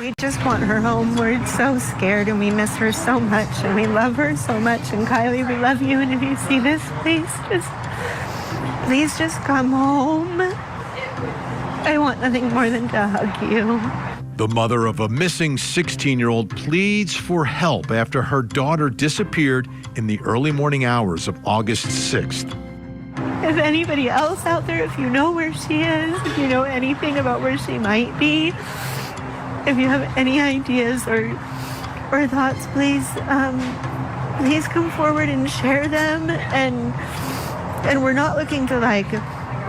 We just want her home. We're so scared and we miss her so much and we love her so much. And Kiely, we love you. And if you see this, please just come home. I want nothing more than to hug you. The mother of a missing 16-year-old pleads for help after her daughter disappeared in the early morning hours of August 6th. If anybody else out there, if you know where she is, if you know anything about where she might be, if you have any ideas or thoughts, please come forward and share them. And we're not looking to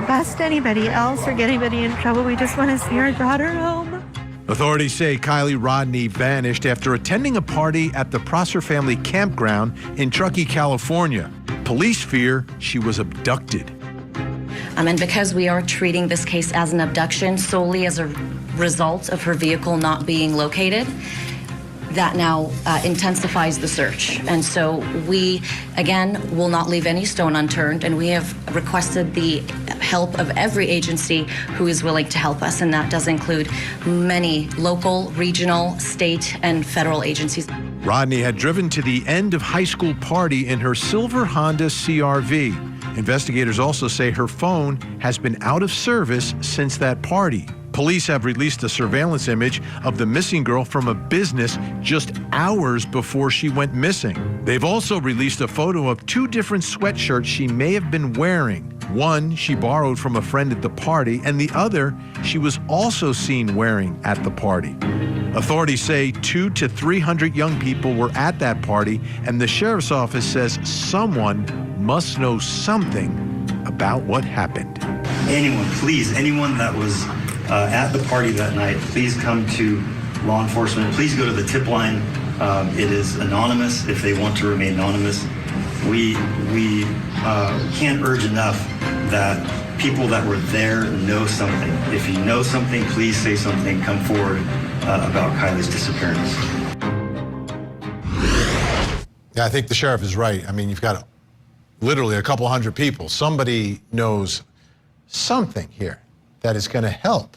bust anybody else or get anybody in trouble. We just want to see our daughter home. Authorities say Kiely Rodni vanished after attending a party at the Prosser family campground in Truckee, California. Police fear she was abducted. And because we are treating this case as an abduction solely as a result of her vehicle not being located, that now intensifies the search. And so we, again, will not leave any stone unturned, and we have requested the help of every agency who is willing to help us, and that does include many local, regional, state, and federal agencies. Rodni had driven to the end of high school party in her silver Honda CR-V. Investigators also say her phone has been out of service since that party. Police have released a surveillance image of the missing girl from a business just hours before she went missing. They've also released a photo of 2 different sweatshirts she may have been wearing. One she borrowed from a friend at the party, and the other she was also seen wearing at the party. Authorities say 200 to 300 young people were at that party, and the sheriff's office says someone must know something about what happened. Anyone that was at the party that night, please come to law enforcement. Please go to the tip line. It is anonymous if they want to remain anonymous. We can't urge enough that people that were there know something. If you know something, please say something. Come forward about Kiely's disappearance. Yeah, I think the sheriff is right. I mean, you've got literally a couple hundred people. Somebody knows something here that is going to help.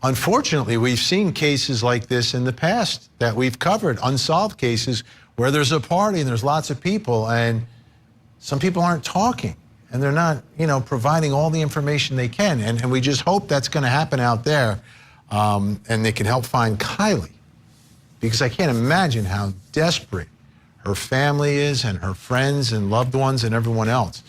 Unfortunately, we've seen cases like this in the past that we've covered, unsolved cases where there's a party and there's lots of people and some people aren't talking and they're not, providing all the information they can. And we just hope that's going to happen out there and they can help find Kiely, because I can't imagine how desperate her family is and her friends and loved ones and everyone else.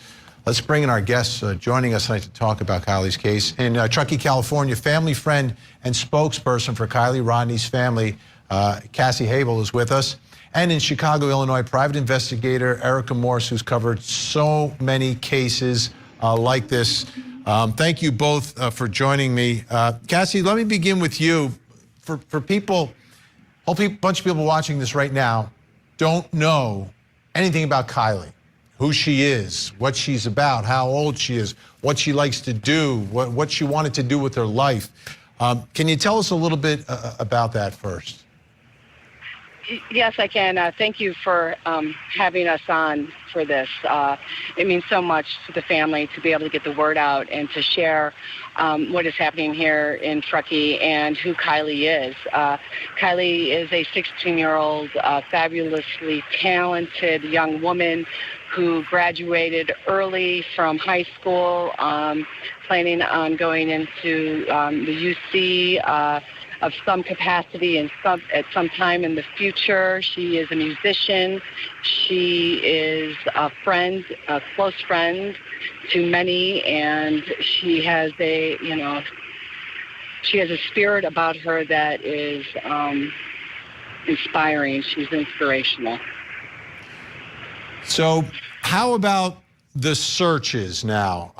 Let's bring in our guests joining us tonight to talk about Kiely's case. In Truckee, California, family friend and spokesperson for Kiely Rodni's family, Cassie Habel, is with us. And in Chicago, Illinois, private investigator Erica Morse, who's covered so many cases like this. Thank you both for joining me. Cassie, let me begin with you. For people, a bunch of people watching this right now don't know anything about Kiely. Who she is, what she's about, how old she is, what she likes to do, what she wanted to do with her life. Can you tell us a little bit about that first? Yes, I can. Thank you for having us on for this. It means so much to the family to be able to get the word out and to share what is happening here in Truckee and who Kiely is. Kiely is a 16-year-old, fabulously talented young woman who graduated early from high school, planning on going into the UC of some capacity and at some time in the future. She is a musician. She is a friend, a close friend to many, and she has she has a spirit about her that is inspiring. She's inspirational. So how about the searches now?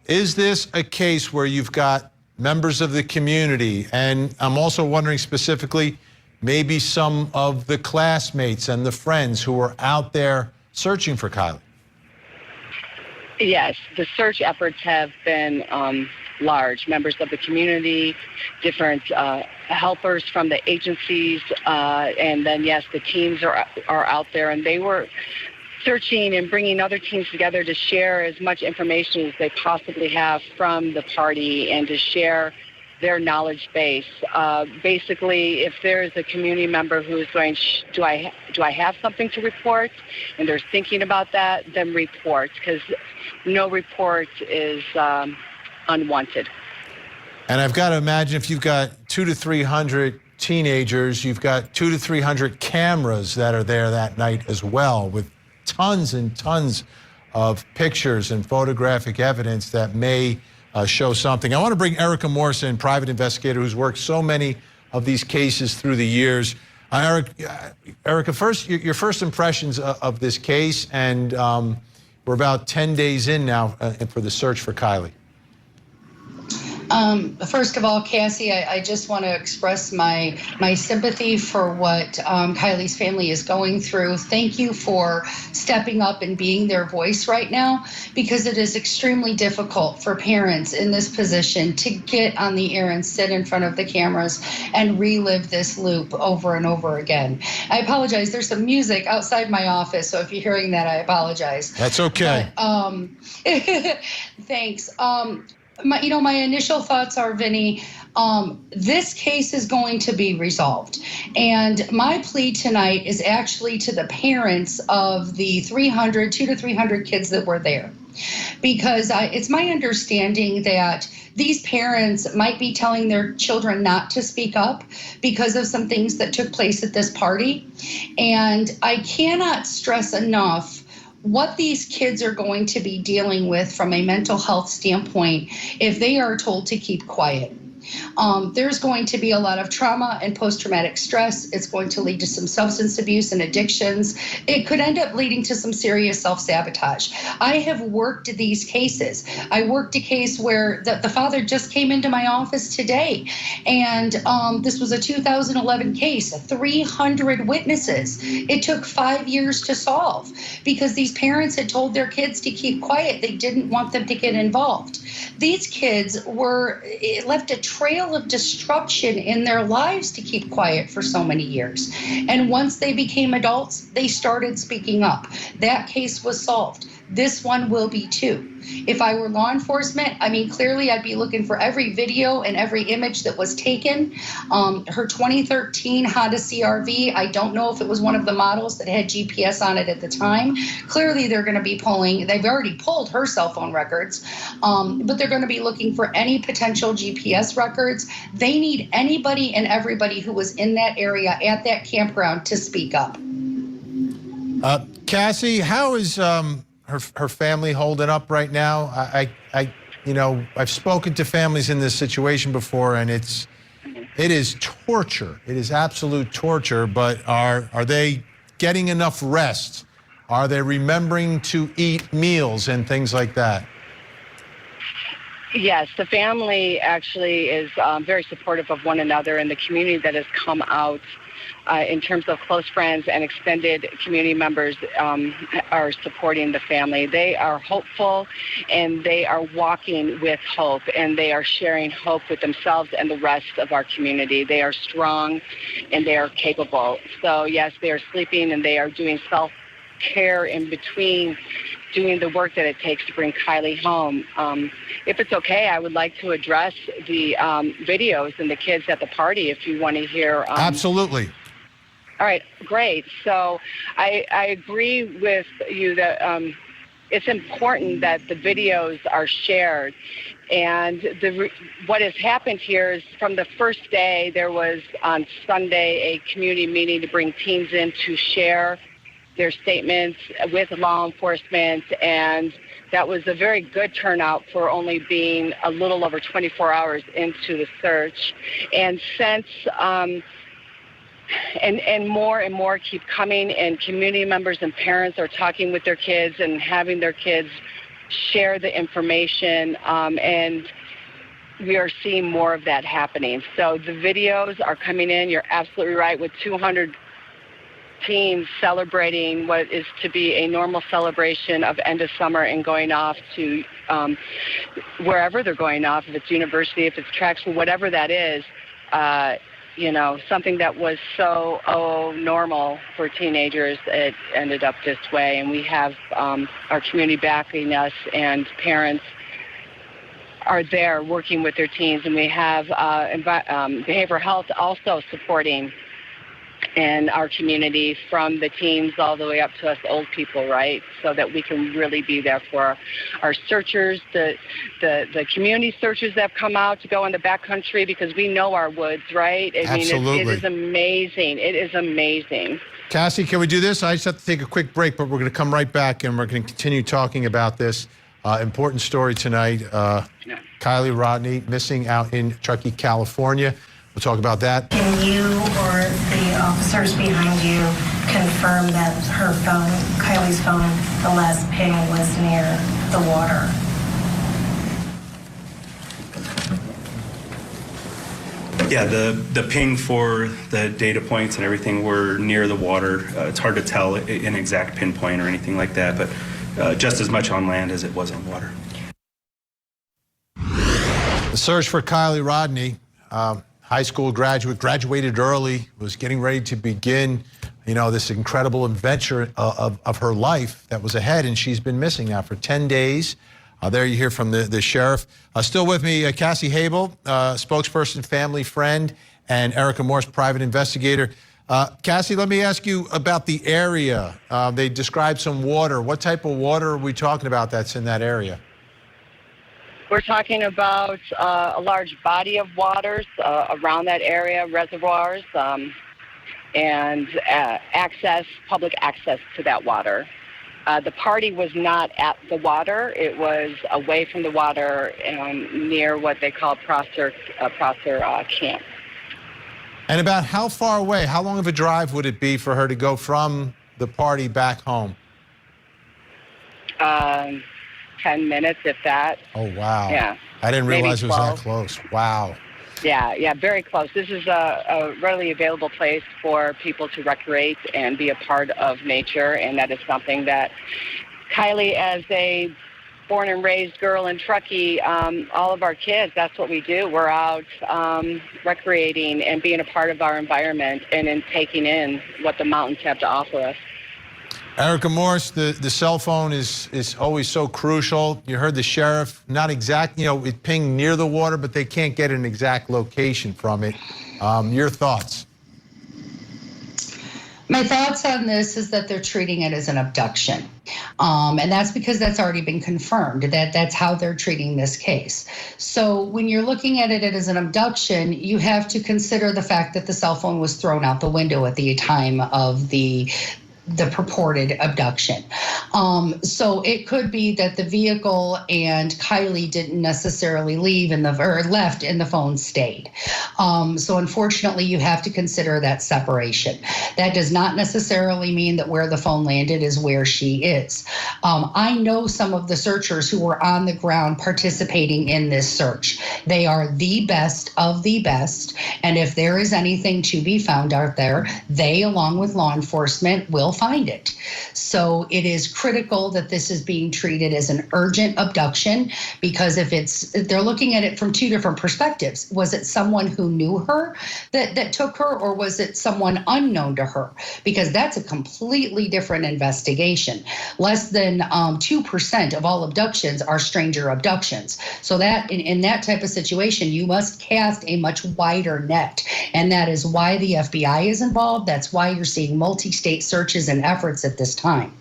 Is this a case where you've got members of the community, and I'm also wondering specifically, maybe some of the classmates and the friends who are out there searching for Kiely? Yes, the search efforts have been large. Members of the community, different helpers from the agencies, and then, yes, the teams are out there, and they were searching and bringing other teams together to share as much information as they possibly have from the party and to share their knowledge base. Basically, if there is a community member who is going, do I have something to report, and they're thinking about that, then report, because no report is unwanted. And I've got to imagine if you've got 200 to 300 teenagers, you've got 200 to 300 cameras that are there that night as well, with tons and tons of pictures and photographic evidence that may show something. I want to bring Erica Morrison, private investigator who's worked so many of these cases through the years. Erica, first, your first impressions of this case, and we're about 10 days in now for the search for Kiely. First of all, Cassie, I just want to express my sympathy for what Kiely's family is going through. Thank you for stepping up and being their voice right now, because it is extremely difficult for parents in this position to get on the air and sit in front of the cameras and relive this loop over and over again. I apologize. There's some music outside my office, so if you're hearing that, I apologize. That's okay. But, thanks. My initial thoughts are, Vinny, this case is going to be resolved. And my plea tonight is actually to the parents of the 200 to 300 kids that were there. Because it's my understanding that these parents might be telling their children not to speak up because of some things that took place at this party. And I cannot stress enough what these kids are going to be dealing with from a mental health standpoint if they are told to keep quiet. There's going to be a lot of trauma and post-traumatic stress. It's going to lead to some substance abuse and addictions. It could end up leading to some serious self-sabotage. I have worked these cases. I worked a case where the father just came into my office today, and this was a 2011 case, 300 witnesses. It took 5 years to solve because these parents had told their kids to keep quiet. They didn't want them to get involved. These kids left a trail of destruction in their lives to keep quiet for so many years. And once they became adults, they started speaking up. That case was solved. This one will be too. If I were law enforcement, clearly I'd be looking for every video and every image that was taken. Her 2013 Honda CR-V, I don't know if it was one of the models that had GPS on it at the time. Clearly they're going to be they've already pulled her cell phone records, but they're going to be looking for any potential GPS records. They need anybody and everybody who was in that area at that campground to speak up. Cassie, how is her family holding up right now? I've spoken to families in this situation before, and it is torture. It is absolute torture. But are they getting enough rest? Are they remembering to eat meals and things like that? Yes, the family actually is very supportive of one another, and the community that has come out in terms of close friends and extended community members are supporting the family. They are hopeful, and they are walking with hope, and they are sharing hope with themselves and the rest of our community. They are strong, and they are capable. So, yes, they are sleeping, and they are doing self-care in between doing the work that it takes to bring Kiely home. If it's okay, I would like to address the videos and the kids at the party if you want to hear. Absolutely. All right, great. So I agree with you that it's important that the videos are shared. And what has happened here is from the first day, there was on Sunday a community meeting to bring teens in to share their statements with law enforcement, and that was a very good turnout for only being a little over 24 hours into the search. And since and more keep coming, and community members and parents are talking with their kids and having their kids share the information, and we are seeing more of that happening. So the videos are coming in. You're absolutely right, with 200 teens celebrating what is to be a normal celebration of end of summer and going off to wherever they're going off, if it's university, if it's track school, whatever that is, something that was so normal for teenagers, it ended up this way. And we have our community backing us, and parents are there working with their teens, and we have behavioral health also supporting in our community, from the teens all the way up to us old people, right? So that we can really be there for our searchers, the community searchers that have come out to go in the backcountry, because we know our woods, right? Absolutely. It is amazing. It is amazing. Cassie, can we do this? I just have to take a quick break, but we're going to come right back and we're going to continue talking about this important story tonight. Kiely Rodni, missing out in Truckee, California. We'll talk about that. Can you or the officers behind you confirm that her phone, Kylie's phone, the last ping was near the water? Yeah, the ping for the data points and everything were near the water. It's hard to tell an exact pinpoint or anything like that, but just as much on land as it was on water. The search for Kiely Rodni, high school graduate, graduated early, was getting ready to begin, this incredible adventure of her life that was ahead, and she's been missing now for 10 days. There you hear from the sheriff. Still with me, Cassie Habel, spokesperson, family friend, and Erica Morse, private investigator. Cassie, let me ask you about the area. They described some water. What type of water are we talking about that's in that area? We're talking about a large body of waters around that area, reservoirs, and public access to that water. The party was not at the water. It was away from the water near what they call Prosser Camp. And about how far away, how long of a drive would it be for her to go from the party back home? 10 minutes, if that. Oh, wow. Yeah. I didn't realize Maybe it was 12. that close. Wow. Yeah, very close. This is a readily available place for people to recreate and be a part of nature, and that is something that Kiely, as a born and raised girl in Truckee, all of our kids, that's what we do. We're out recreating and being a part of our environment and in taking in what the mountains have to offer us. Erica Morse, the cell phone is always so crucial. You heard the sheriff, not exact, it pinged near the water, but they can't get an exact location from it. Your thoughts? My thoughts on this is that they're treating it as an abduction. And that's because that's already been confirmed, that's how they're treating this case. So when you're looking at it as an abduction, you have to consider the fact that the cell phone was thrown out the window at the time of the purported abduction. So it could be that the vehicle and Kiely didn't necessarily left and the phone stayed. So unfortunately, you have to consider that separation. That does not necessarily mean that where the phone landed is where she is. I know some of the searchers who were on the ground participating in this search. They are the best of the best, and if there is anything to be found out there, they, along with law enforcement, will find it. So it is critical that this is being treated as an urgent abduction, because if they're looking at it from two different perspectives. Was it someone who knew her that took her, or was it someone unknown to her? Because that's a completely different investigation. Less than 2% of all abductions are stranger abductions. So that in that type of situation, you must cast a much wider net. And that is why the FBI is involved. That's why you're seeing multi-state searches and efforts at this time.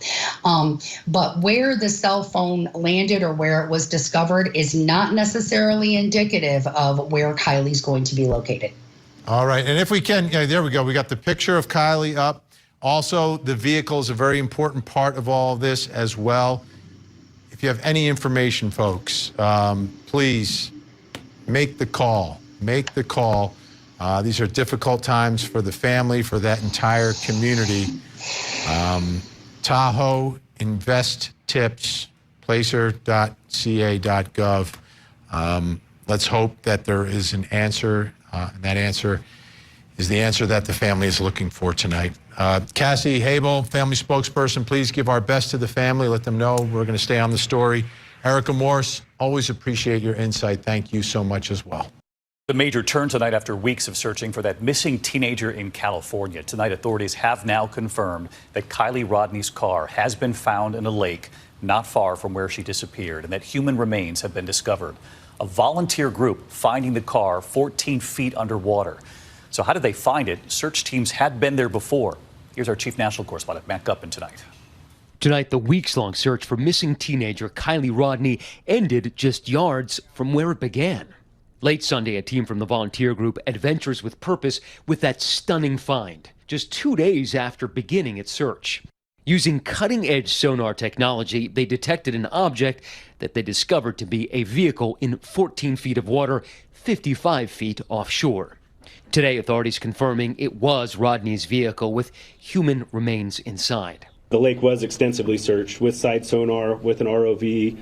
But where the cell phone landed or where it was discovered is not necessarily indicative of where Kylie's going to be located. All right, and if we can, there we go. We got the picture of Kiely up. Also, the vehicle is a very important part of all of this as well. If you have any information, folks, please make the call. Make the call. These are difficult times for the family, for that entire community. Tahoe Invest Tips, placer.ca.gov. Let's hope that there is an answer, and that answer is the answer that the family is looking for tonight. Cassie Habel, family spokesperson, please give our best to the family. Let them know we're going to stay on the story. Erica Morse, always appreciate your insight. Thank you so much as well. The major turn tonight after weeks of searching for that missing teenager in California. Tonight, authorities have now confirmed that Kiely Rodni's car has been found in a lake not far from where she disappeared, and that human remains have been discovered. a volunteer group finding the car 14 feet underwater. So how did they find it? Search teams had been there before. Here's our chief national correspondent, Matt Gutman, tonight. Tonight, the weeks-long search for missing teenager Kiely Rodni ended just yards from where it began. Late Sunday, a team from the volunteer group Adventures with Purpose with that stunning find, just 2 days after beginning its search. Using cutting-edge sonar technology, they detected an object that they discovered to be a vehicle in 14 feet of water, 55 feet offshore. Today, authorities confirming it was Rodni's vehicle with human remains inside. The lake was extensively searched with side sonar, with an ROV.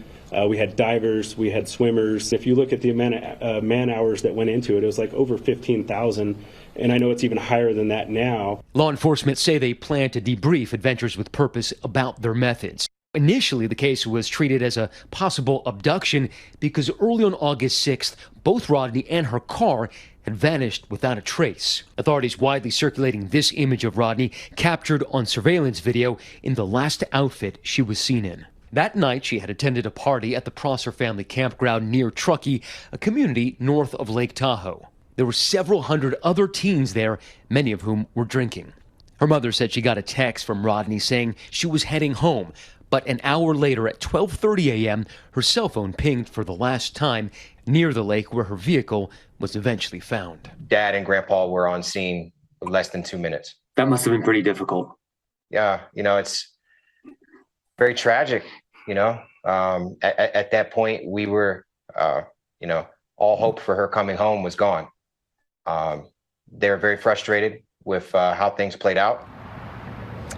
We had divers, we had swimmers. If you look at the amount of man hours that went into it, it was like over 15,000. And I know it's even higher than that now. Law enforcement say they plan to debrief Adventures with Purpose about their methods. Initially, the case was treated as a possible abduction because early on August 6th, both Rodni and her car had vanished without a trace. Authorities widely circulating this image of Rodni captured on surveillance video in the last outfit she was seen in. That night, she had attended a party at the Prosser family campground near Truckee, a community north of Lake Tahoe. There were several hundred other teens there, many of whom were drinking. Her mother said she got a text from Rodni saying she was heading home, but an hour later at 12:30 a.m., her cell phone pinged for the last time near the lake where her vehicle was eventually found. Dad and Grandpa were on scene in less than 2 minutes. That must have been pretty difficult. Yeah, it's very tragic, At that point, we were, all hope for her coming home was gone. They were very frustrated with how things played out.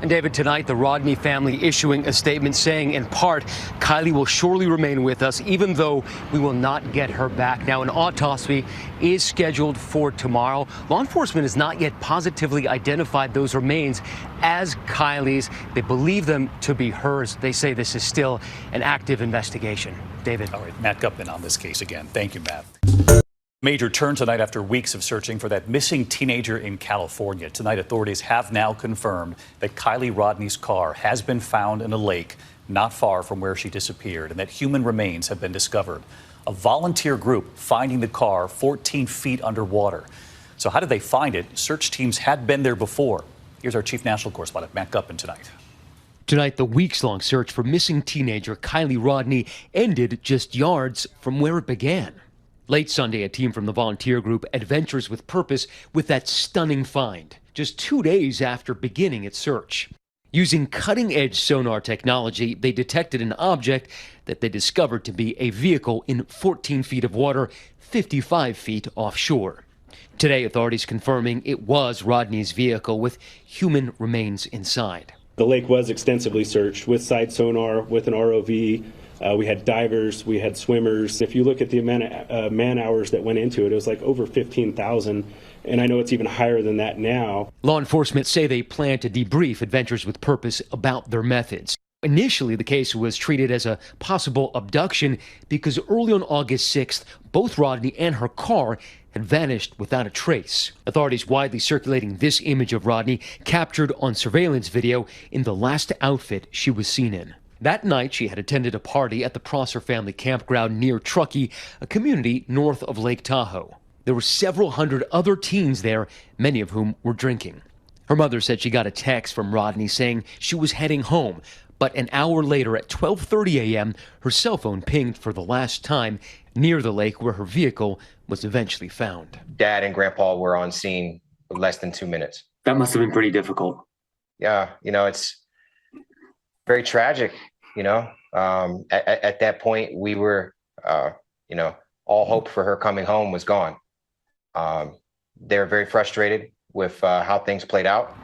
And David, tonight, the Rodni family issuing a statement saying, in part, Kiely will surely remain with us, even though we will not get her back. Now, an autopsy is scheduled for tomorrow. Law enforcement has not yet positively identified those remains as Kiely's. They believe them to be hers. They say this is still an active investigation. David. All right, Matt Gutman on this case again. Thank you, Matt. Major turn tonight after weeks of searching for that missing teenager in California. Tonight, authorities have now confirmed that Kiely Rodni's car has been found in a lake not far from where she disappeared and that human remains have been discovered. A volunteer group finding the car 14 feet underwater. So how did they find it? Search teams had been there before. Here's our chief national correspondent, Matt Gutman, tonight. Tonight, the weeks-long search for missing teenager Kiely Rodni ended just yards from where it began. Late Sunday, a team from the volunteer group Adventures with Purpose with that stunning find, just 2 days after beginning its search. Using cutting-edge sonar technology, they detected an object that they discovered to be a vehicle in 14 feet of water, 55 feet offshore. Today, authorities confirming it was Rodni's vehicle with human remains inside. The lake was extensively searched with side sonar, with an ROV. We had divers, we had swimmers. If you look at the amount of man hours that went into it, it was like over 15,000. And I know it's even higher than that now. Law enforcement say they plan to debrief Adventures with Purpose about their methods. Initially, the case was treated as a possible abduction because early on August 6th, both Rodni and her car had vanished without a trace. Authorities widely circulating this image of Rodni captured on surveillance video in the last outfit she was seen in. That night, she had attended a party at the Prosser family campground near Truckee, a community north of Lake Tahoe. There were several hundred other teens there, many of whom were drinking. Her mother said she got a text from Rodni saying she was heading home, but an hour later at 12:30 a.m., her cell phone pinged for the last time near the lake where her vehicle was eventually found. Dad and Grandpa were on scene in less than 2 minutes. That must have been pretty difficult. Yeah, it's very tragic, At that point, we were, all hope for her coming home was gone. They were very frustrated with how things played out.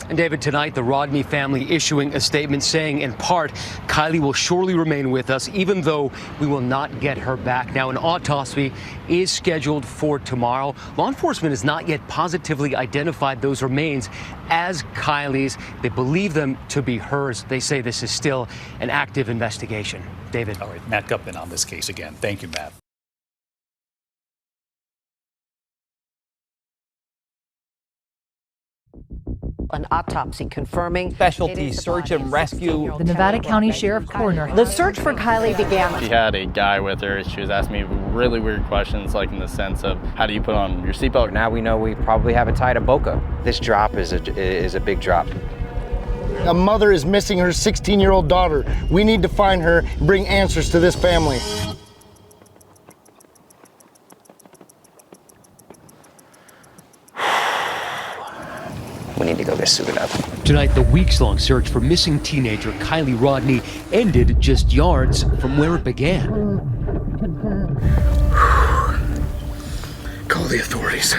And David, tonight, the Rodni family issuing a statement saying, in part, Kiely will surely remain with us, even though we will not get her back. Now, an autopsy is scheduled for tomorrow. Law enforcement has not yet positively identified those remains as Kiely's. They believe them to be hers. They say this is still an active investigation. David. All right, Matt Gutman on this case again. Thank you, Matt. An autopsy confirming Specialty search and rescue. The Nevada County Sheriff Coroner. The search for Kiely began. She had a guy with her. She was asking me really weird questions, like in the sense of, how do you put on your seatbelt? Now we know we probably have it tied to Boca. This drop is a big drop. A mother is missing her 16-year-old daughter. We need to find her and bring answers to this family. We need to go get suited up. Tonight, the weeks-long search for missing teenager Kiely Rodni ended just yards from where it began. Call the authorities.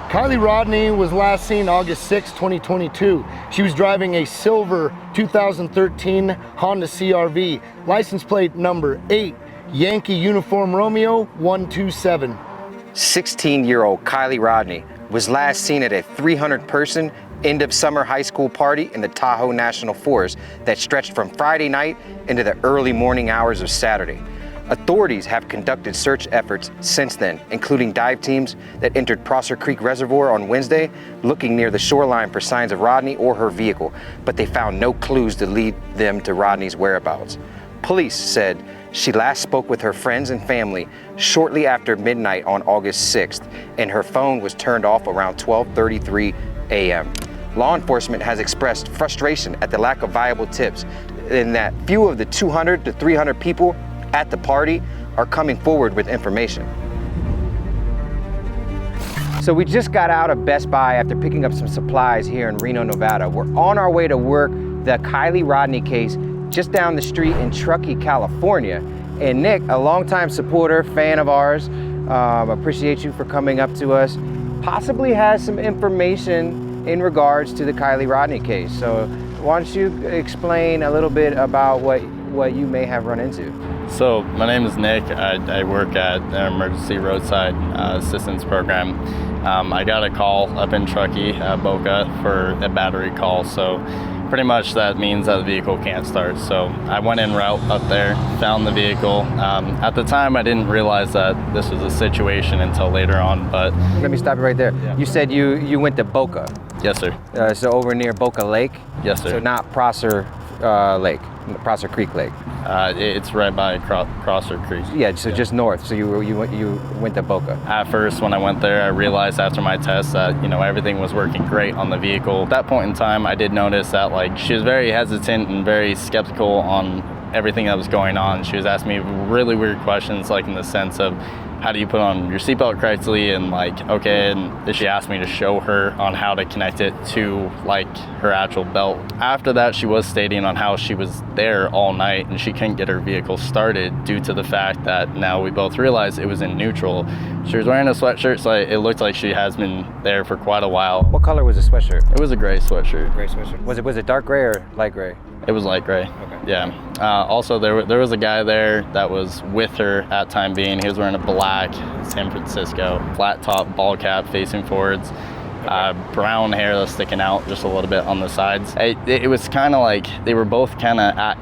Kiely Rodni was last seen August 6, 2022. She was driving a silver 2013 Honda CR-V, license plate number 8, Yankee Uniform Romeo 127. 16-year-old Kiely Rodni was last seen at a 300-person end of summer high school party in the Tahoe National Forest that stretched from Friday night into the early morning hours of Saturday. Authorities have conducted search efforts since then, including dive teams that entered Prosser Creek Reservoir on Wednesday, looking near the shoreline for signs of Rodni or her vehicle, but they found no clues to lead them to Rodni's whereabouts. Police said she last spoke with her friends and family shortly after midnight on August 6th, and her phone was turned off around 12:33 a.m. Law enforcement has expressed frustration at the lack of viable tips, and that few of the 200 to 300 people at the party are coming forward with information. So we just got out of Best Buy after picking up some supplies here in Reno, Nevada. We're on our way to work the Kiely Rodni case just down the street in Truckee, California. And Nick, a longtime supporter, fan of ours, appreciate you for coming up to us, possibly has some information in regards to the Kiely Rodni case. So why don't you explain a little bit about what you may have run into? So my name is Nick. I work at an emergency roadside assistance program. I got a call up in Truckee, Boca, for a battery call. So pretty much that means that the vehicle can't start. So I went en route up there, found the vehicle. At the time, I didn't realize that this was a situation until later on. But let me stop you right there. Yeah. You said you went to Boca. Yes, sir. So over near Boca Lake. Yes, sir. So not Prosser Lake, Prosser Creek Lake. It's right by Prosser Creek. Yeah, so just north. So you went to Boca. At first, when I went there, I realized after my test that everything was working great on the vehicle. At that point in time, I did notice that she was very hesitant and very skeptical on everything that was going on. She was asking me really weird questions, like in the sense of, how do you put on your seatbelt correctly, and okay, and she asked me to show her on how to connect it to her actual belt. After that, she was stating on how she was there all night and she couldn't get her vehicle started due to the fact that now we both realized it was in neutral. She was wearing a sweatshirt, so it looked like she has been there for quite a while. What color was the sweatshirt? It was a gray sweatshirt. Gray sweatshirt. Was it dark gray or light gray? It was light gray. Okay. Yeah. Also, there was a guy there that was with her at time being. He was wearing a black San Francisco flat top ball cap facing forwards, brown hair that's sticking out just a little bit on the sides. It was kind of like they were both kind of at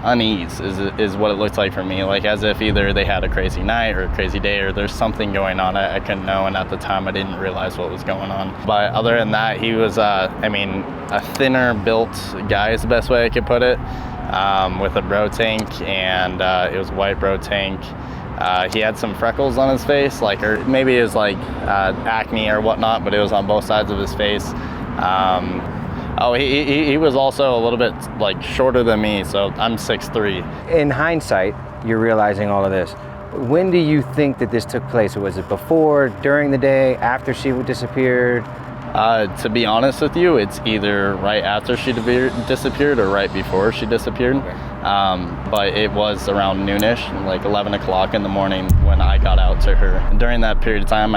unease is what it looked like for me, as if either they had a crazy night or a crazy day, or there's something going on I couldn't know, and at the time I didn't realize what was going on. But other than that, he was a thinner built guy is the best way I could put it, with a bro tank, and it was white bro tank. He had some freckles on his face, like, or maybe it was like acne or whatnot, but it was on both sides of his face. He was also a little bit like shorter than me, so I'm 6'3". In hindsight, you're realizing all of this. When do you think that this took place? Was it before, during the day, after she disappeared? To be honest with you, it's either right after she disappeared or right before she disappeared. But it was around noonish, like 11 o'clock in the morning when I got out to her. And during that period of time,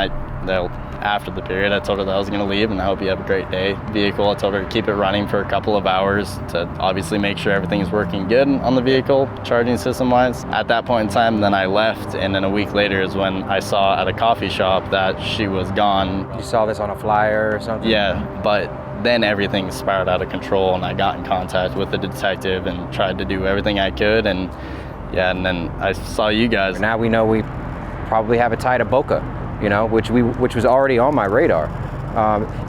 after the period, I told her that I was going to leave and I hope you have a great day. Vehicle, I told her to keep it running for a couple of hours to obviously make sure everything's working good on the vehicle, charging system wise. At that point in time, then I left, and then a week later is when I saw at a coffee shop that she was gone. You saw this on a flyer or something? Yeah, but then everything spiraled out of control and I got in contact with the detective and tried to do everything I could, and yeah, and then I saw you guys. Now we know we probably have a tie to Boca, you know, which was already on my radar.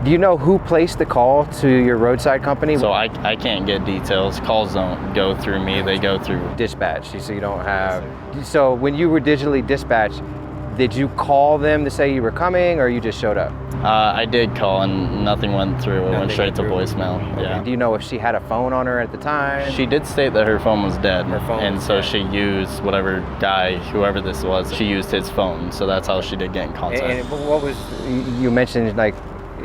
Do you know who placed the call to your roadside company? So I can't get details. Calls don't go through me, they go through dispatch. So you don't have, so when you were digitally dispatched, did you call them to say you were coming, or you just showed up? I did call and nothing went through. It went straight to voicemail. Yeah. Do you know if she had a phone on her at the time? She did state that her phone was dead. Her phone and was so dead. She used whatever guy, whoever this was, she used his phone. So that's how she did get in contact. And what was, you mentioned like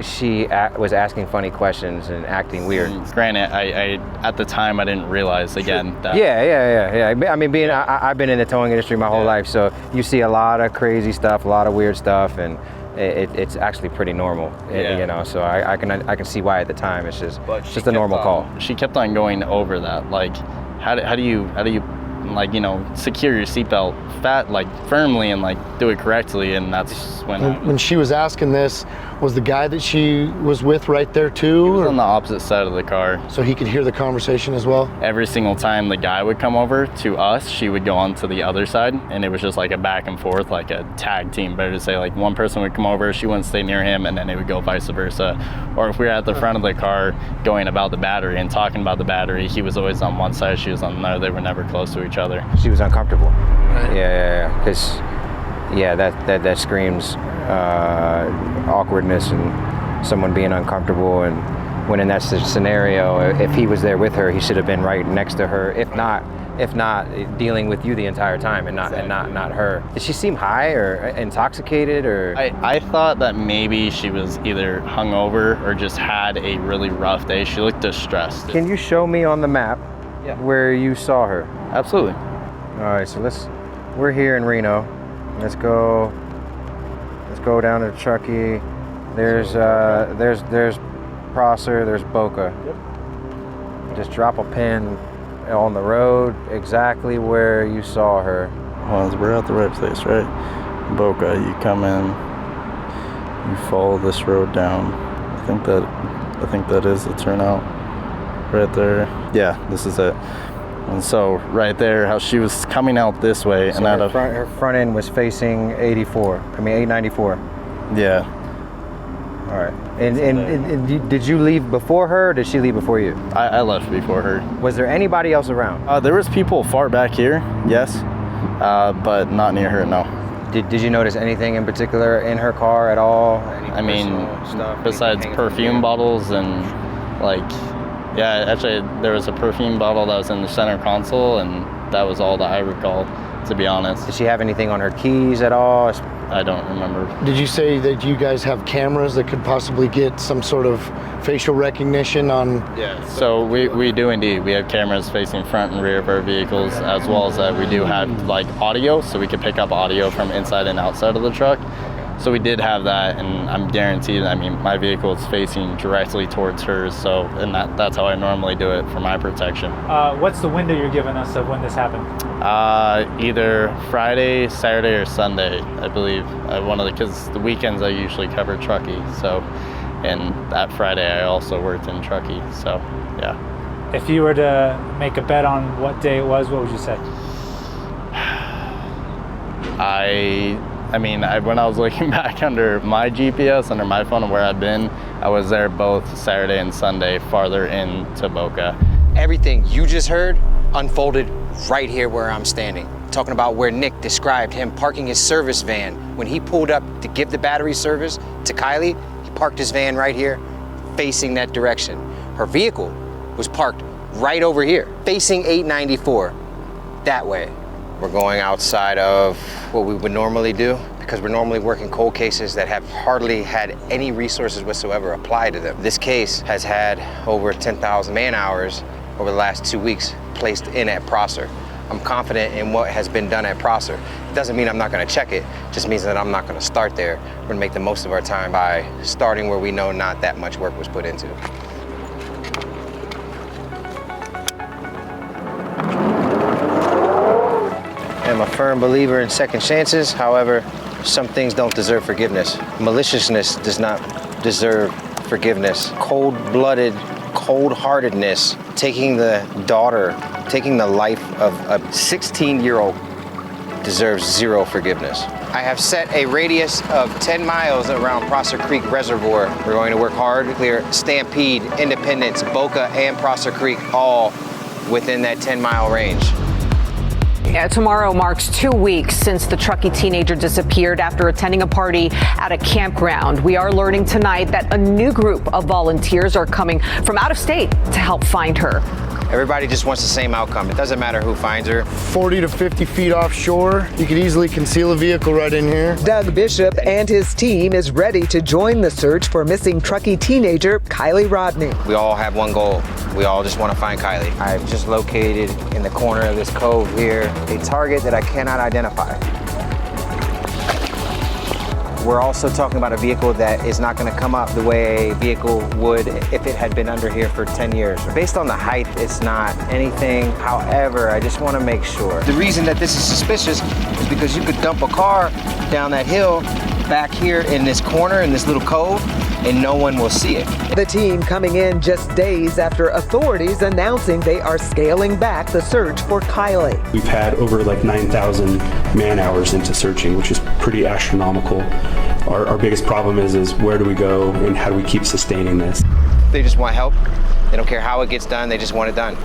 she was asking funny questions and acting weird. Granted, I at the time I didn't realize again that. Yeah. I mean, I've been in the towing industry my whole life, so you see a lot of crazy stuff, a lot of weird stuff, and it's actually pretty normal. You know. So I can see why at the time it's just a normal call. She kept on going over that, like, how do you like, you know, secure your seatbelt firmly and like do it correctly, and that's when she was asking this, was the guy that she was with right there too? He was on the opposite side of the car. So he could hear the conversation as well? Every single time the guy would come over to us, she would go on to the other side, and it was just like a back and forth, like a tag team, better to say. Like one person would come over, she wouldn't stay near him, and then it would go vice versa. Or if we were at the front of the car going about the battery and talking about the battery, he was always on one side, she was on another. They were never close to each other. She was uncomfortable. Right. Yeah. Because that screams awkwardness and someone being uncomfortable. And when in that scenario, if he was there with her, he should have been right next to her. If not dealing with you the entire time and not her. Did she seem high or intoxicated or? I thought that maybe she was either hungover or just had a really rough day. She looked distressed. Can you show me on the map where you saw her? Absolutely. All right, so we're here in Reno. Let's go down to Truckee. There's Prosser, there's Boca. Yep. Just drop a pin on the road exactly where you saw her. Well, we're at the right place, right? Boca, you come in, you follow this road down. I think that is the turnout right there. Yeah, this is it. And so right there, how she was coming out this way, so and her front end was facing 894. Yeah. All right. And did you leave before her, or did she leave before you? I left before her. Was there anybody else around? There was people far back here, yes, but not near her, no. Did you notice anything in particular in her car at all? I mean, besides perfume bottles and like. Yeah, actually, there was a perfume bottle that was in the center console, and that was all that I recall, to be honest. Did she have anything on her keys at all? I don't remember. Did you say that you guys have cameras that could possibly get some sort of facial recognition on? Yeah, so we do indeed. We have cameras facing front and rear of our vehicles, as well as that we do have like audio, so we can pick up audio from inside and outside of the truck. So we did have that, and I'm guaranteed, I mean, my vehicle is facing directly towards hers, so, and that's how I normally do it for my protection. What's the window you're giving us of when this happened? Either Friday, Saturday, or Sunday, I believe. Because the weekends I usually cover Truckee, so, and that Friday I also worked in Truckee, so, yeah. If you were to make a bet on what day it was, what would you say? I mean, when I was looking back under my GPS, under my phone of where I've been, I was there both Saturday and Sunday, farther into Boca. Everything you just heard unfolded right here where I'm standing. talking about where Nick described him parking his service van. When he pulled up to give the battery service to Kiely, he parked his van right here, facing that direction. Her vehicle was parked right over here, facing 894, that way. We're going outside of what we would normally do because we're normally working cold cases that have hardly had any resources whatsoever applied to them. This case has had over 10,000 man hours over the last 2 weeks placed in at Prosser. I'm confident in what has been done at Prosser. It doesn't mean I'm not gonna check it, it just means that I'm not gonna start there. We're gonna make the most of our time by starting where we know not that much work was put into. I'm a firm believer in second chances. However, some things don't deserve forgiveness. Maliciousness does not deserve forgiveness. Cold-blooded, cold-heartedness, taking the life of a 16-year-old deserves zero forgiveness. I have set a radius of 10 miles around Prosser Creek Reservoir. We're going to work hard to clear Stampede, Independence, Boca, and Prosser Creek, all within that 10-mile range. Tomorrow marks 2 weeks since the Truckee teenager disappeared after attending a party at a campground. We are learning tonight that a new group of volunteers are coming from out of state to help find her. Everybody just wants the same outcome. It doesn't matter who finds her. 40 to 50 feet offshore. You could easily conceal a vehicle right in here. Doug Bishop and his team is ready to join the search for missing Truckee teenager Kiely Rodni. We all have one goal. We all just want to find Kiely. I've just located in the corner of this cove here a target that I cannot identify. We're also talking about a vehicle that is not going to come up the way a vehicle would if it had been under here for 10 years. Based on the height, it's not anything. However, I just want to make sure. The reason that this is suspicious is because you could dump a car down that hill back here in this corner, in this little cove, and no one will see it. The team coming in just days after authorities announcing they are scaling back the search for Kiely. We've had over like 9,000 man hours into searching, which is pretty astronomical. Our biggest problem is where do we go and how do we keep sustaining this? They just want help. They don't care how it gets done, they just want it done.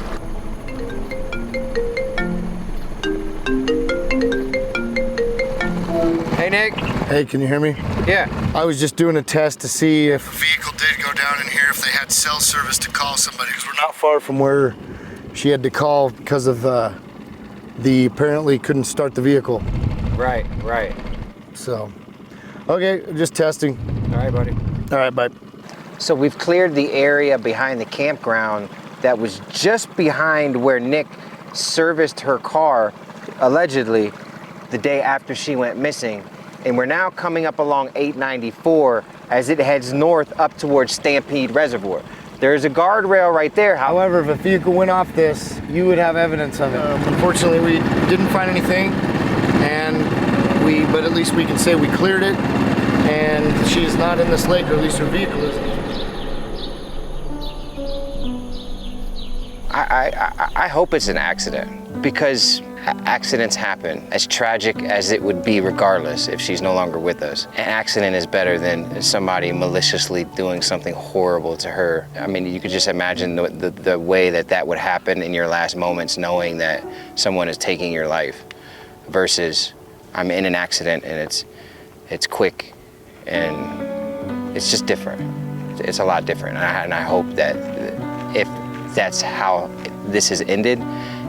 Hey, Nick. Hey, can you hear me? Yeah. I was just doing a test to see if a vehicle did go down in here, if they had cell service to call somebody, because we're not far from where she had to call because of the apparently couldn't start the vehicle. Right. So, okay, just testing. All right, buddy. All right, bye. So we've cleared the area behind the campground that was just behind where Nick serviced her car, allegedly, the day after she went missing. And we're now coming up along 894 as it heads north up towards Stampede Reservoir. There's a guardrail right there. However, if a vehicle went off this, you would have evidence of it. Unfortunately, we didn't find anything, but at least we can say we cleared it, and she is not in this lake, or at least her vehicle isn't. I hope it's an accident, because accidents happen, as tragic as it would be regardless if she's no longer with us. An accident is better than somebody maliciously doing something horrible to her. I mean, you could just imagine the way that would happen in your last moments, knowing that someone is taking your life, versus I'm in an accident and it's quick and it's just different. It's a lot different, and I hope that if that's how this has ended,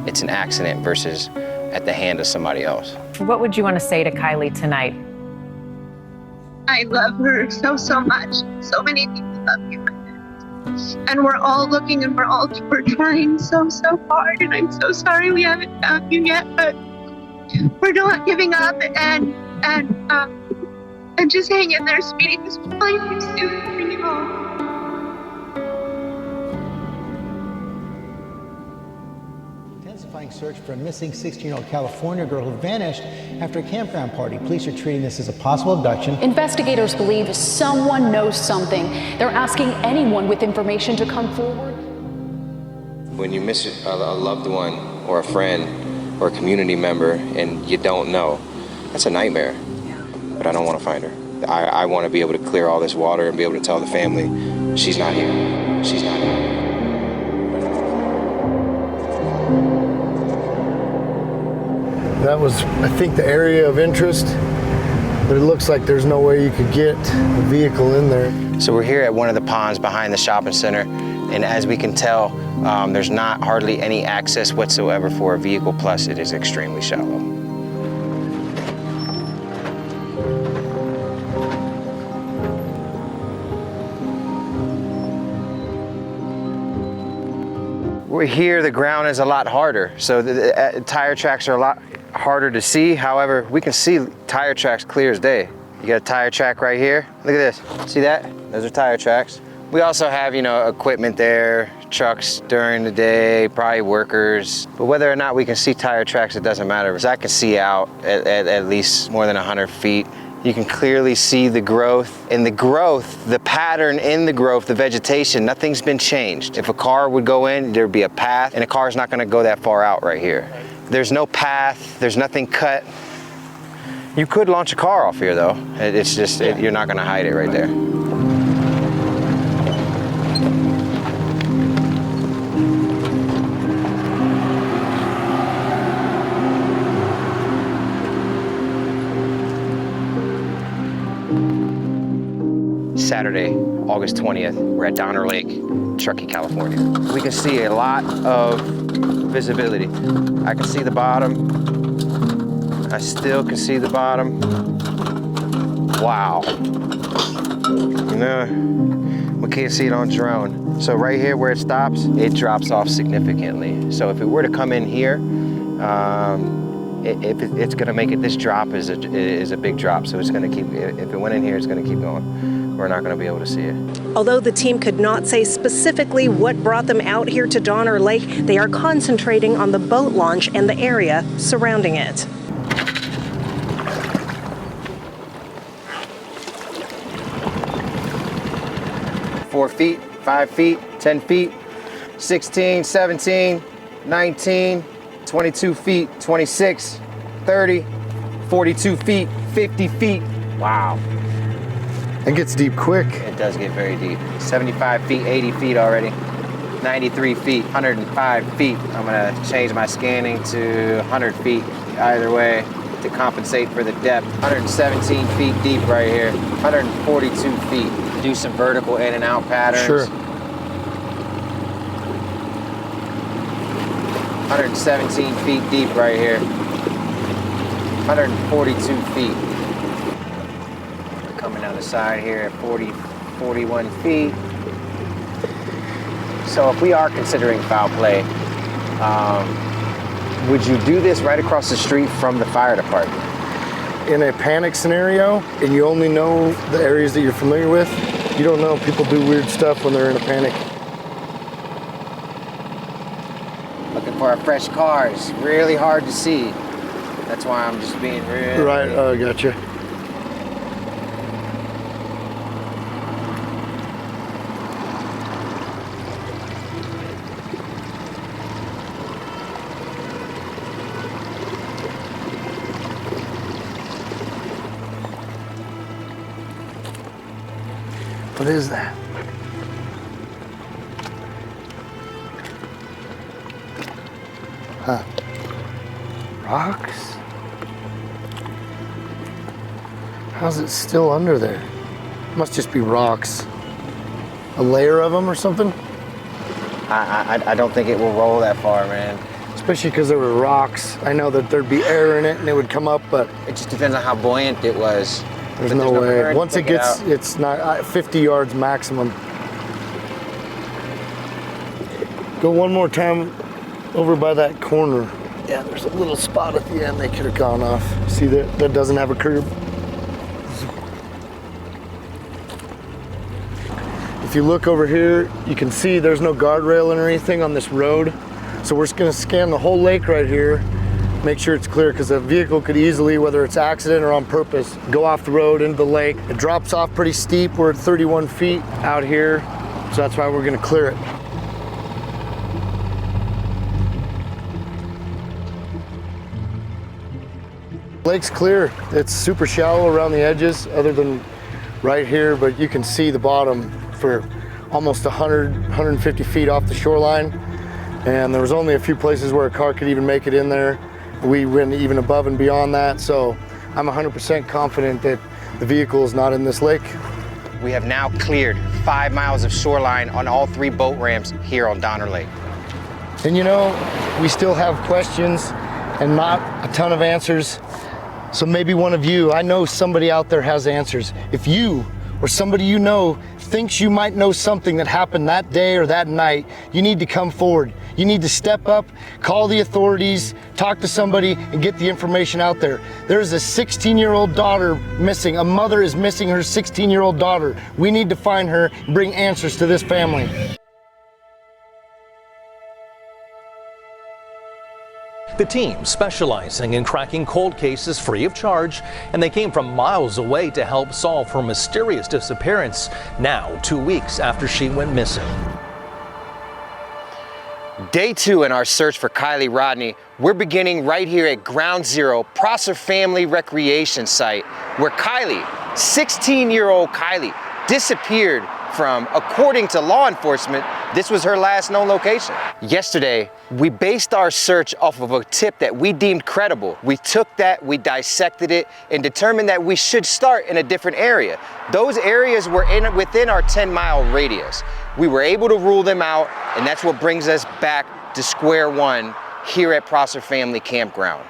it's an accident versus at the hand of somebody else. What would you want to say to Kiely tonight? I love her so much. So many people love you. And we're all looking, and we're trying so hard, and I'm so sorry we haven't found you yet, but we're not giving up, and just hang in there, sweetie, because we'll find you soon and bring you home. Search for a missing 16-year-old California girl who vanished after a campground party. Police are treating this as a possible abduction. Investigators believe someone knows something. They're asking anyone with information to come forward. When you miss a loved one or a friend or a community member and you don't know, that's a nightmare. But I don't want to find her. I want to be able to clear all this water and be able to tell the family, she's not here. She's not here. That was, I think, the area of interest, but it looks like there's no way you could get a vehicle in there. So we're here at one of the ponds behind the shopping center, and as we can tell, there's not hardly any access whatsoever for a vehicle, plus it is extremely shallow. We're here, the ground is a lot harder, so the tire tracks are a lot harder to see. However, we can see tire tracks clear as day. You got a tire track right here. Look at this. See that? Those are tire tracks. We also have, you know, equipment there, trucks during the day, probably workers. But whether or not we can see tire tracks, it doesn't matter, because I can see out at least more than 100 feet. You can clearly see the growth. And the growth, the pattern in the growth, the vegetation, nothing's been changed. If a car would go in, there'd be a path, and a car's not gonna go that far out right here. There's no path, there's nothing cut. You could launch a car off here though. It's just, you're not gonna hide it right there. Saturday, August 20th, we're at Donner Lake, Truckee, California. We can see a lot of visibility. I can see the bottom. I still can see the bottom. Wow. You know, we can't see it on drone. So right here where it stops, it drops off significantly. So if it were to come in here, it's gonna make it, this drop is a big drop. So it's gonna keep, if it went in here, it's gonna keep going. We're not going to be able to see it. Although the team could not say specifically what brought them out here to Donner Lake, they are concentrating on the boat launch and the area surrounding it. Four feet, 5 feet, 10 feet, 16, 17, 19, 22 feet, 26, 30, 42 feet, 50 feet. Wow. It gets deep quick. It does get very deep. 75 feet, 80 feet already. 93 feet, 105 feet. I'm gonna change my scanning to 100 feet either way to compensate for the depth. 117 feet deep right here. 142 feet. Do some vertical in and out patterns. Sure. 117 feet deep right here. 142 feet. Coming down the side here at 41 feet. So if we are considering foul play, would you do this right across the street from the fire department? In a panic scenario, and you only know the areas that you're familiar with, you don't know, people do weird stuff when they're in a panic. Looking for a fresh car, it's really hard to see. That's why I'm just being really... Right, gotcha. What is that? Huh. Rocks? How's it still under there? Must just be rocks. A layer of them or something? I don't think it will roll that far, man. Especially because there were rocks. I know that there'd be air in it and it would come up, but... It just depends on how buoyant it was. There's no way. Once it gets, it's not 50 yards maximum. Go one more time over by that corner. Yeah, there's a little spot at the end they could have gone off. See that? That doesn't have a curb. If you look over here, you can see there's no guardrail or anything on this road. So we're just gonna scan the whole lake right here, make sure it's clear, because a vehicle could easily, whether it's accident or on purpose, go off the road into the lake. It drops off pretty steep. We're at 31 feet out here, so that's why we're gonna clear it. Lake's clear. It's super shallow around the edges, other than right here, but you can see the bottom for almost 100, 150 feet off the shoreline. And there was only a few places where a car could even make it in there. we went even above and beyond that. So I'm 100% confident that the vehicle is not in this lake. We have now cleared 5 miles of shoreline on all 3 boat ramps here on Donner Lake. And you know, we still have questions and not a ton of answers. So maybe one of you, I know somebody out there has answers. If you or somebody you know thinks you might know something that happened that day or that night, you need to come forward. You need to step up, call the authorities, talk to somebody, and get the information out there. There's a 16-year-old daughter missing. A mother is missing her 16-year-old daughter. We need to find her and bring answers to this family. The team specializing in cracking cold cases free of charge, and they came from miles away to help solve her mysterious disappearance, now 2 weeks after she went missing. Day 2 in our search for Kiely Rodni. We're beginning right here at Ground Zero, Prosser Family Recreation Site, where Kiely, 16-year-old Kiely, disappeared from, according to law enforcement, this was her last known location. Yesterday, we based our search off of a tip that we deemed credible. We took that, we dissected it, and determined that we should start in a different area. Those areas were within our 10-mile radius. We were able to rule them out, and that's what brings us back to square one here at Prosser Family Campground.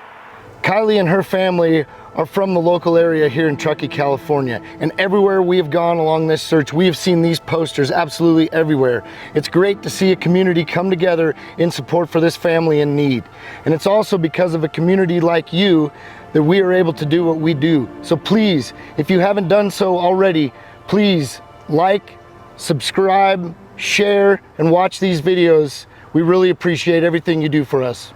Kiely and her family are from the local area here in Truckee, California. And everywhere we have gone along this search, we have seen these posters absolutely everywhere. It's great to see a community come together in support for this family in need. And it's also because of a community like you that we are able to do what we do. So please, if you haven't done so already, please like, subscribe, share, and watch these videos. We really appreciate everything you do for us.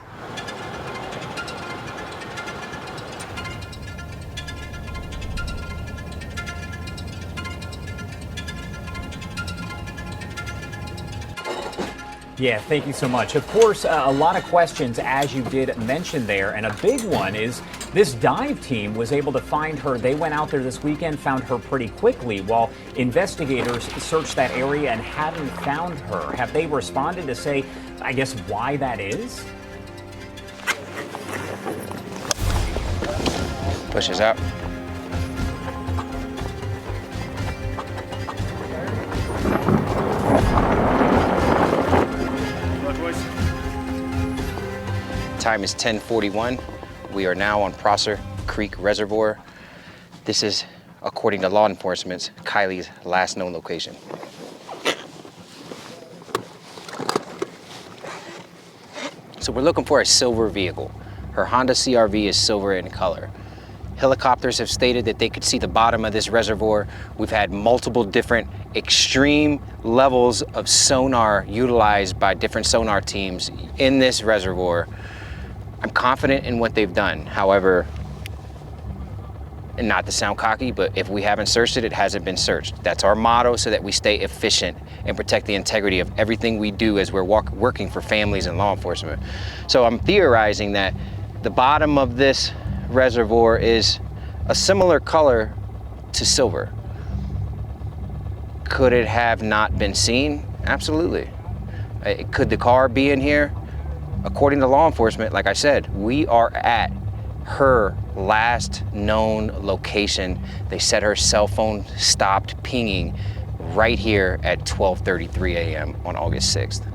Yeah, thank you so much. Of course, a lot of questions, as you did mention there, and a big one is this dive team was able to find her. They went out there this weekend, found her pretty quickly, while investigators searched that area and hadn't found her. Have they responded to say, I guess, why that is? Pushes out. Time is 10:41. We are now on Prosser Creek Reservoir. This is, according to law enforcement, Kiely's last known location. So we're looking for a silver vehicle. Her Honda CR-V is silver in color. Helicopters have stated that they could see the bottom of this reservoir. We've had multiple different extreme levels of sonar utilized by different sonar teams in this reservoir. I'm confident in what they've done. However, and not to sound cocky, but if we haven't searched it, it hasn't been searched. That's our motto, so that we stay efficient and protect the integrity of everything we do as we're working for families and law enforcement. So I'm theorizing that the bottom of this reservoir is a similar color to silver. Could it have not been seen? Absolutely. Could the car be in here? According to law enforcement, like I said, we are at her last known location. They said her cell phone stopped pinging right here at 12:33 a.m. on August 6th.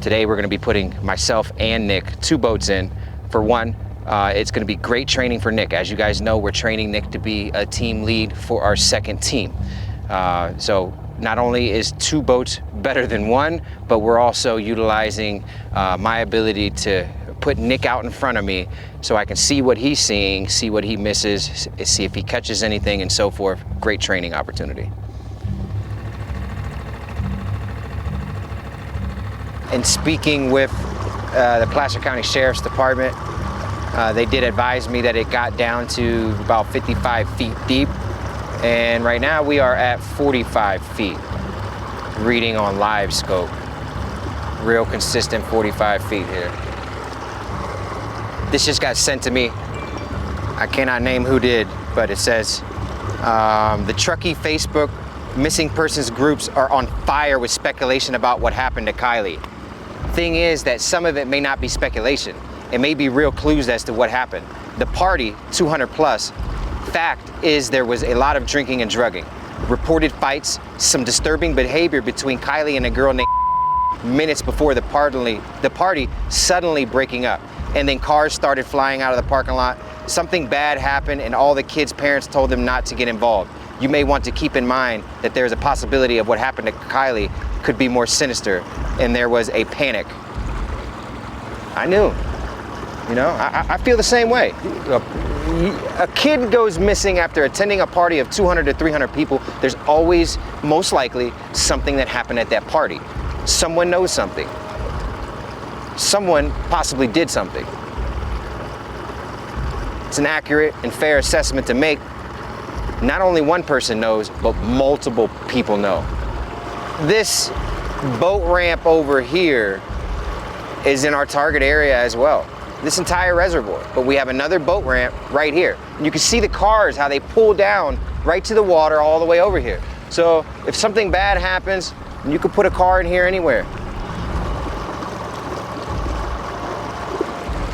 Today we're going to be putting myself and Nick 2 boats in. For one, it's going to be great training for Nick. As you guys know, we're training Nick to be a team lead for our second team. So not only is 2 boats better than 1, but we're also utilizing my ability to put Nick out in front of me so I can see what he's seeing, see what he misses, see if he catches anything, and so forth. Great training opportunity. And speaking with the Placer County Sheriff's Department, they did advise me that it got down to about 55 feet deep. And right now we are at 45 feet, reading on live scope. Real consistent 45 feet here. This just got sent to me. I cannot name who did, but it says, the Truckee Facebook missing persons groups are on fire with speculation about what happened to Kiely. Thing is that some of it may not be speculation. It may be real clues as to what happened. The party, 200 plus, fact is there was a lot of drinking and drugging. Reported fights, some disturbing behavior between Kiely and a girl named minutes before the party suddenly breaking up. And then cars started flying out of the parking lot. Something bad happened and all the kids' parents told them not to get involved. You may want to keep in mind that there's a possibility of what happened to Kiely could be more sinister, and there was a panic. I knew, you know, I feel the same way. A kid goes missing after attending a party of 200 to 300 people. There's always, most likely, something that happened at that party. Someone knows something. Someone possibly did something. It's an accurate and fair assessment to make. Not only one person knows, but multiple people know. This boat ramp over here is in our target area as well. This entire reservoir, but we have another boat ramp right here. And you can see the cars, how they pull down right to the water all the way over here. So if something bad happens, you could put a car in here anywhere.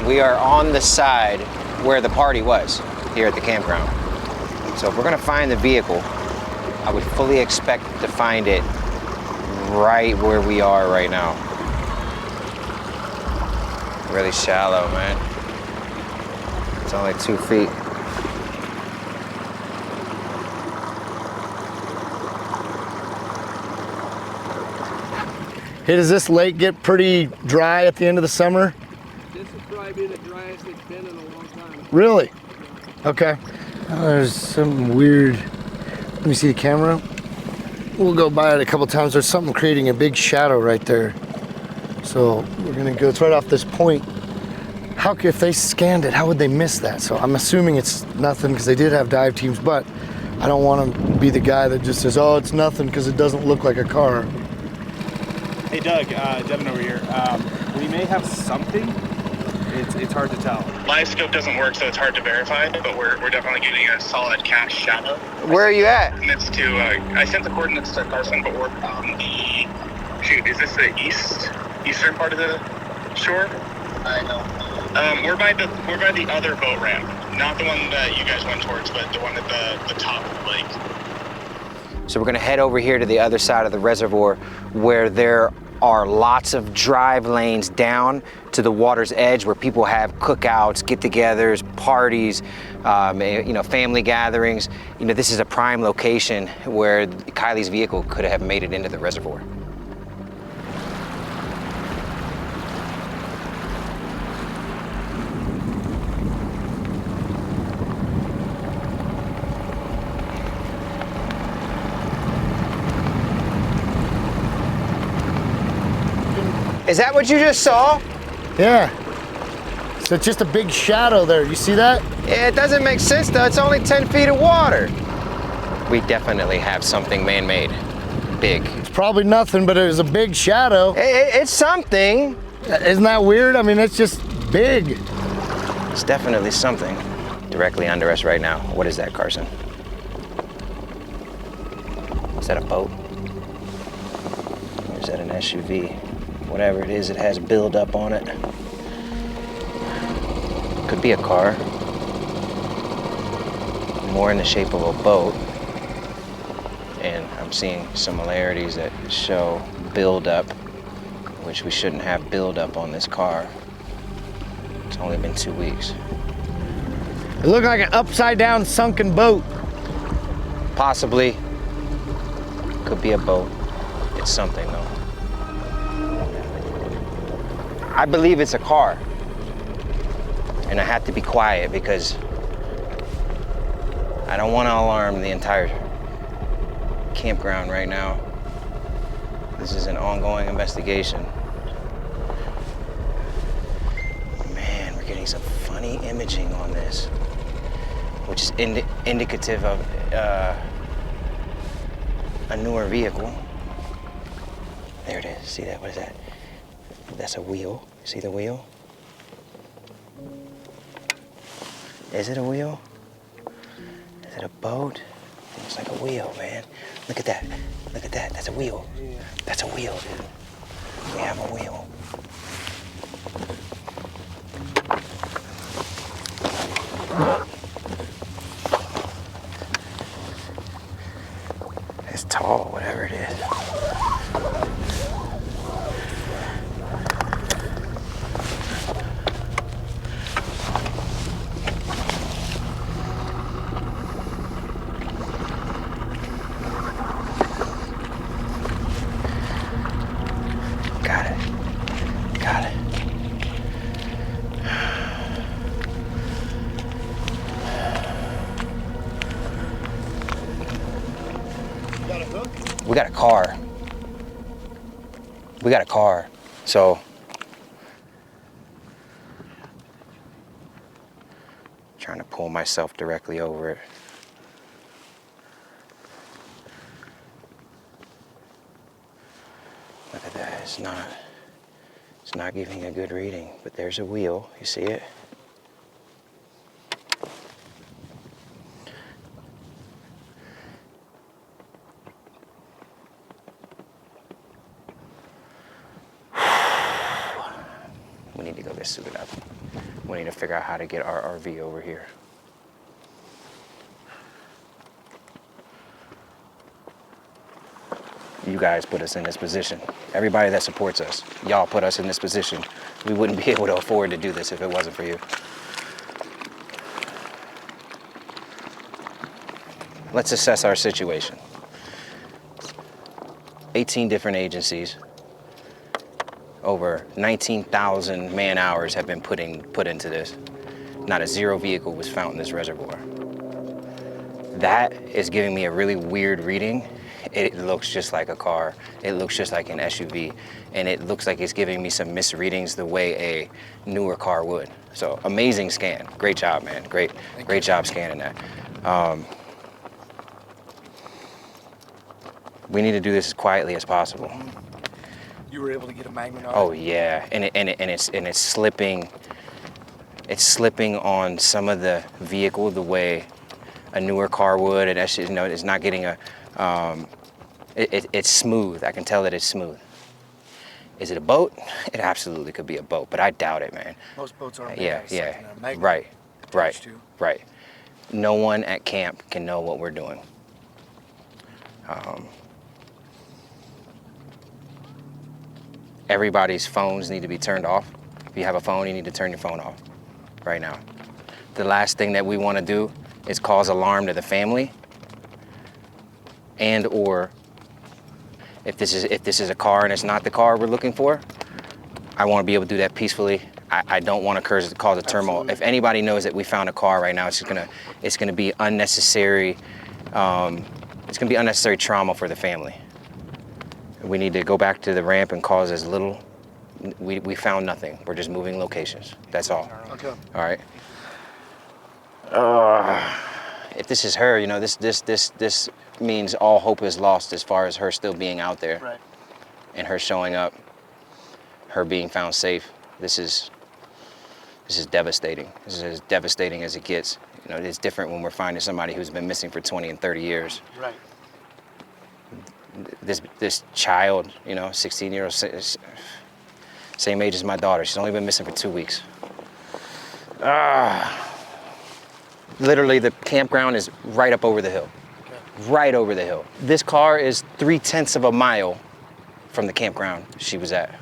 We are on the side where the party was, here at the campground. So if we're gonna find the vehicle, I would fully expect to find it right where we are right now. Really shallow, man. It's only 2 feet. Hey, does this lake get pretty dry at the end of the summer? This will probably be the driest it's been in a long time. Really? Okay. There's some weird, let me see the camera. We'll go by it a couple times. There's something creating a big shadow right there. So we're gonna go, it's right off this point. If they scanned it, how would they miss that? So I'm assuming it's nothing because they did have dive teams, but I don't want to be the guy that just says, oh, it's nothing because it doesn't look like a car. Hey Doug, Devin over here. We may have something. It's hard to tell. Live scope doesn't work, so it's hard to verify, but we're definitely getting a solid cast shadow. Where are you at? And it's to, I sent the coordinates to Carson, but we're on the, shoot, is this the eastern part of the shore? I don't know. We're by the other boat ramp, not the one that you guys went towards, but the one at the top of the lake. So we're gonna head over here to the other side of the reservoir where there are lots of drive lanes down to the water's edge where people have cookouts, get-togethers, parties, you know, family gatherings. You know, this is a prime location where Kiely's vehicle could have made it into the reservoir. Is that what you just saw? Yeah. So it's just a big shadow there. You see that? Yeah, it doesn't make sense though. It's only 10 feet of water. We definitely have something man-made. Big. It's probably nothing, but it was a big shadow. It's something. Isn't that weird? I mean, it's just big. It's definitely something directly under us right now. What is that, Carson? Is that a boat? Or is that an SUV? Whatever it is, it has build-up on it. Could be a car. More in the shape of a boat. And I'm seeing similarities that show build-up, which we shouldn't have build-up on this car. It's only been 2 weeks. It looked like an upside-down sunken boat. Possibly. Could be a boat. It's something, though. I believe it's a car. And I have to be quiet because I don't want to alarm the entire campground right now. This is an ongoing investigation. Man, we're getting some funny imaging on this, which is indicative of a newer vehicle. There it is. See that? What is that? That's a wheel. See the wheel? Is it a wheel? Is it a boat? It looks like a wheel, man. Look at that. Look at that. That's a wheel. That's a wheel, dude. We have a wheel. We got a car. We got a car. So trying to pull myself directly over it. Look at that. It's not giving a good reading, but there's a wheel. You see it? We need to go get suited up. We need to figure out how to get our RV over here. You guys put us in this position. Everybody that supports us, y'all put us in this position. We wouldn't be able to afford to do this if it wasn't for you. Let's assess our situation. 18 different agencies. Over 19,000 man hours have been put into this. Not a zero vehicle was found in this reservoir. That is giving me a really weird reading. It looks just like a car. It looks just like an SUV. And it looks like it's giving me some misreadings the way a newer car would. So amazing scan. Great job, man. Great job scanning that. We need to do this as quietly as possible. You were able to get a magnet on it? Oh yeah, and it's slipping. It's slipping on some of the vehicle the way a newer car would, and that's, you know, it's not getting a. It's smooth. I can tell that it's smooth. Is it a boat? It absolutely could be a boat, but I doubt it, man. Most boats are. Yeah. Right. No one at camp can know what we're doing. Everybody's phones need to be turned off. If you have a phone, you need to turn your phone off right now. The last thing that we want to do is cause alarm to the family, and or if this is a car and it's not the car we're looking for, I want to be able to do that peacefully. I don't want to cause a turmoil. Absolutely. If anybody knows that we found a car right now, it's gonna be unnecessary. It's gonna be unnecessary trauma for the family. We need to go back to the ramp and cause as little. We found nothing. We're just moving locations. That's all. Okay. All right. If this is her, you know, this means all hope is lost as far as her still being out there. Right. And her showing up, her being found safe. This is devastating. This is as devastating as it gets. You know, it's different when we're finding somebody who's been missing for 20 and 30 years. Right. This child, you know, 16-year-old, same age as my daughter. She's only been missing for 2 weeks. Literally, the campground is right up over the hill. Okay. Right over the hill. This car is 3/10 of a mile from the campground she was at.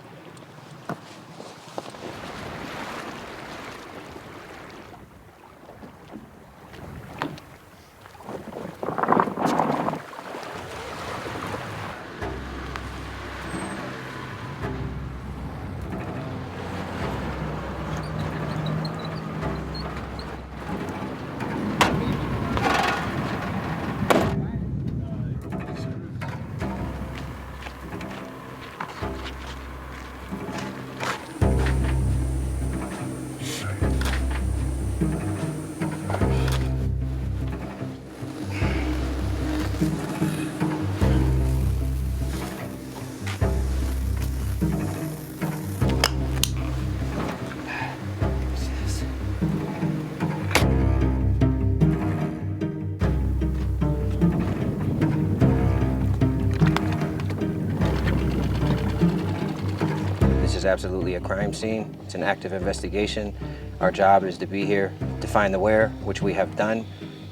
Is absolutely a crime scene. It's an active investigation. Our job is to be here to find the where, which we have done.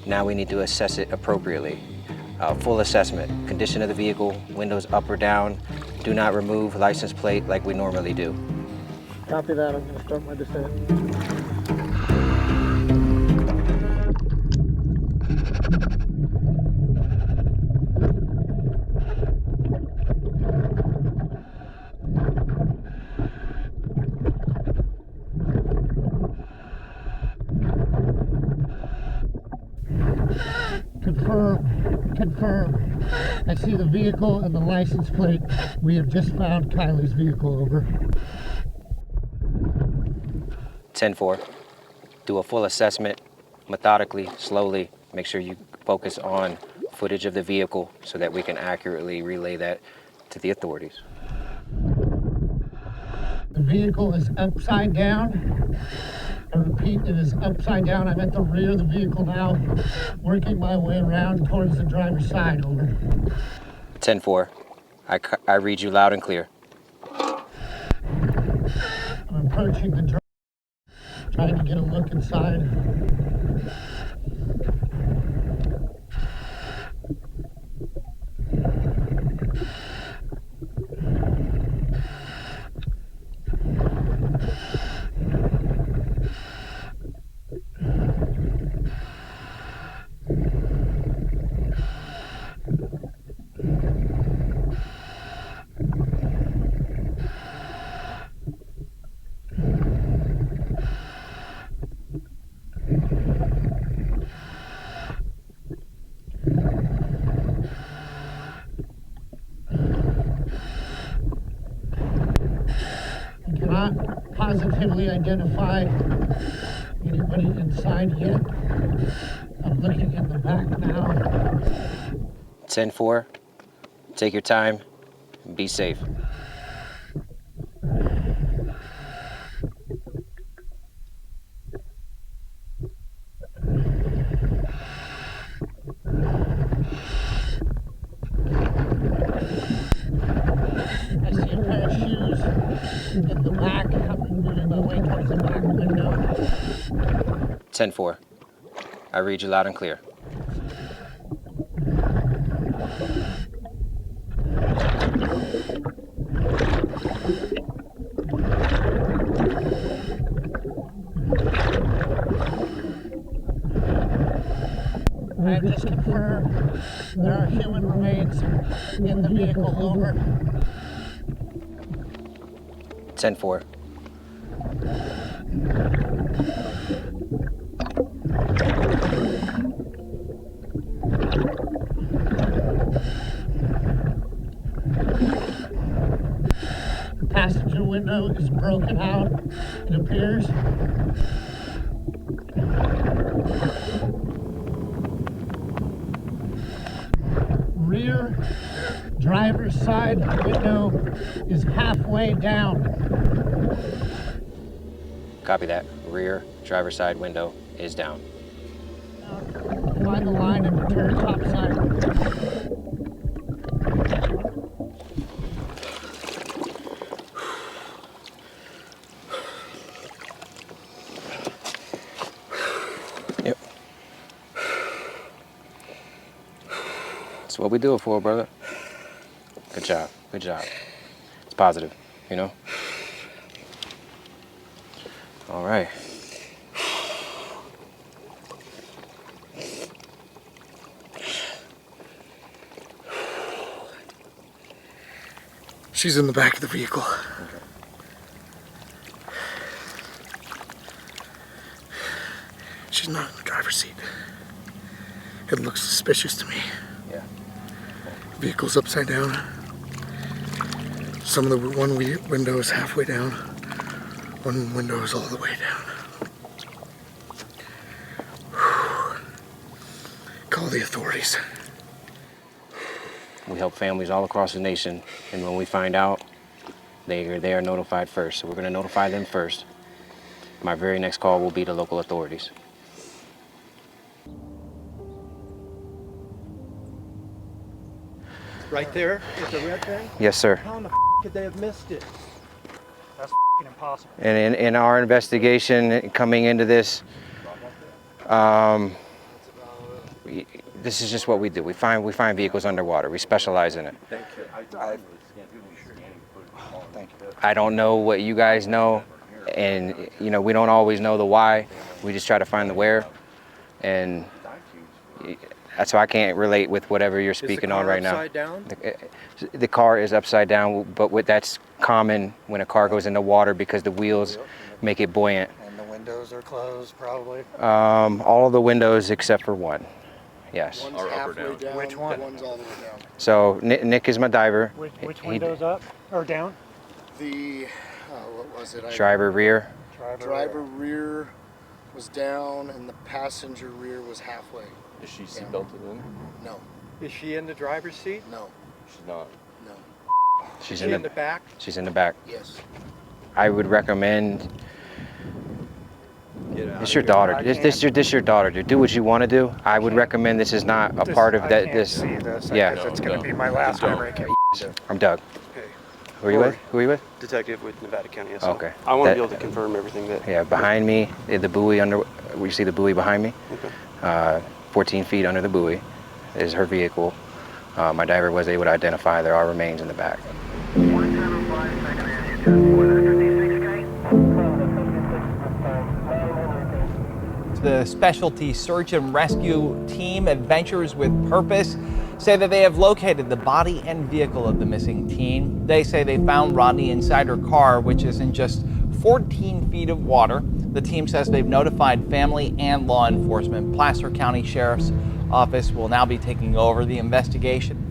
Now we need to assess it appropriately. Full assessment, condition of the vehicle, windows up or down. Do not remove license plate like we normally do. Copy that. I'm going to start my descent. Confirm. I see the vehicle and the license plate. We have just found Kiely's vehicle. Over. 10-4. Do a full assessment, methodically, slowly. Make sure you focus on footage of the vehicle so that we can accurately relay that to the authorities. The vehicle is upside down. I repeat, it is upside down. I'm at the rear of the vehicle now, working my way around towards the driver's side. Over. 10-4. I read you loud and clear. I'm approaching the driver, trying to get a look inside. Cannot positively identify anybody inside yet. I'm looking in the back now. 10-4. Take your time. Be safe. I see a pair of shoes in the back. I'm moving my way towards the back window. 10-4. I read you loud and clear. I have just confirmed there are human remains in the vehicle. Over. 10-4. The passenger window is broken out, it appears. Rear driver's side window is halfway down. Copy that. Rear driver's side window is down. Find the line and turn top side. Yep. That's what we do it for, brother. Good job. Good job. It's positive, you know? All right. She's in the back of the vehicle. Okay. She's not in the driver's seat. It looks suspicious to me. Yeah. Vehicle's upside down. Some of the one window is halfway down. One window is all the way down. Call the authorities. We help families all across the nation, and when we find out, they are notified first. So we're going to notify them first. My very next call will be to local authorities. Right there with the red thing? Yes, sir. How in the could they have missed it? That's impossible. And in our investigation coming into this, this is just what we do. We find vehicles underwater. We specialize in it. Thank you. Thank you. I don't know what you guys know, and you know we don't always know the why. We just try to find the where, and that's why I can't relate with whatever you're speaking on right now. Is the car upside down? The car is upside down, but that's common when a car goes into water because the wheels make it buoyant. And the windows are closed, probably. All of the windows except for one. Yes. One's halfway down. Which one? One's all the way down. So Nick is my diver. Which window's up or down? The, what was it? Driver rear. Driver rear was down, and the passenger rear was halfway. Is she seatbelted in? No. Is she in the driver's seat? No. She's not. No. She's Is she in the back? She's in the back. Yes. I would recommend. Get out. This your daughter. This your daughter, dude. Do what you want to do. I would recommend this is not a part of that. See this. Yeah. It's going to be my last memory. I'm Doug. Okay. Who are you with? Who are you with? Detective with Nevada County. SO. Okay. I want to be able to confirm everything that. Yeah, behind me, the buoy under. You see the buoy behind me? Okay. 14 feet under the buoy is her vehicle. My diver was able to identify there are remains in the back. The specialty search and rescue team, Adventures with Purpose, say that they have located the body and vehicle of the missing teen. They say they found Rodni inside her car, which is in just 14 feet of water. The team says they've notified family and law enforcement. Placer County Sheriff's Office will now be taking over the investigation.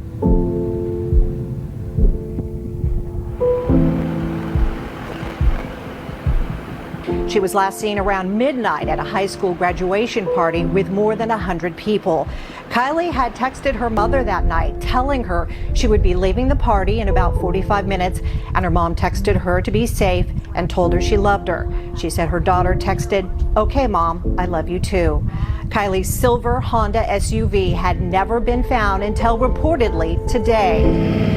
She was last seen around midnight at a high school graduation party with more than 100 people. Kiely had texted her mother that night, telling her she would be leaving the party in about 45 minutes, and her mom texted her to be safe and told her she loved her. She said her daughter texted, "Okay, Mom, I love you too." Kiely's silver Honda SUV had never been found until reportedly today.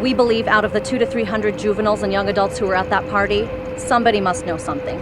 We believe out of the 200 to 300 juveniles and young adults who were at that party, somebody must know something.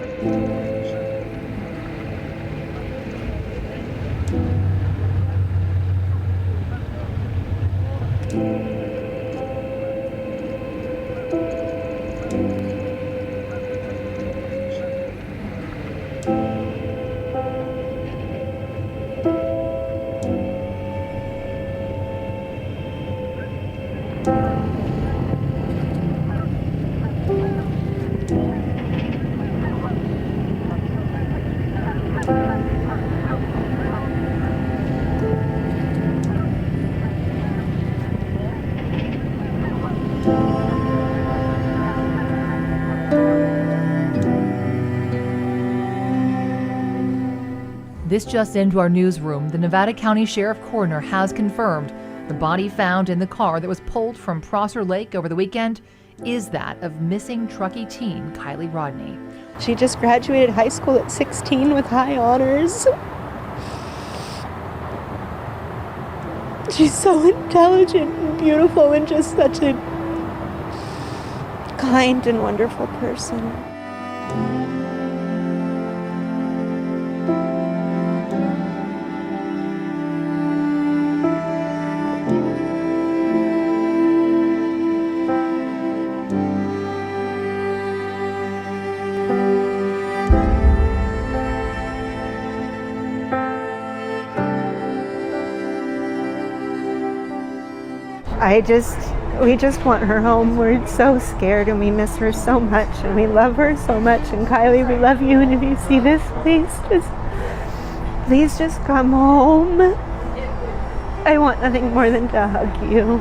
This just into our newsroom. The Nevada County Sheriff Coroner has confirmed the body found in the car that was pulled from Prosser Lake over the weekend is that of missing Truckee teen Kiely Rodni. She just graduated high school at 16 with high honors. She's so intelligent and beautiful and just such a kind and wonderful person. we just want her home. We're so scared and we miss her so much and we love her so much. And Kiely, we love you. And if you see this, please just come home. I want nothing more than to hug you.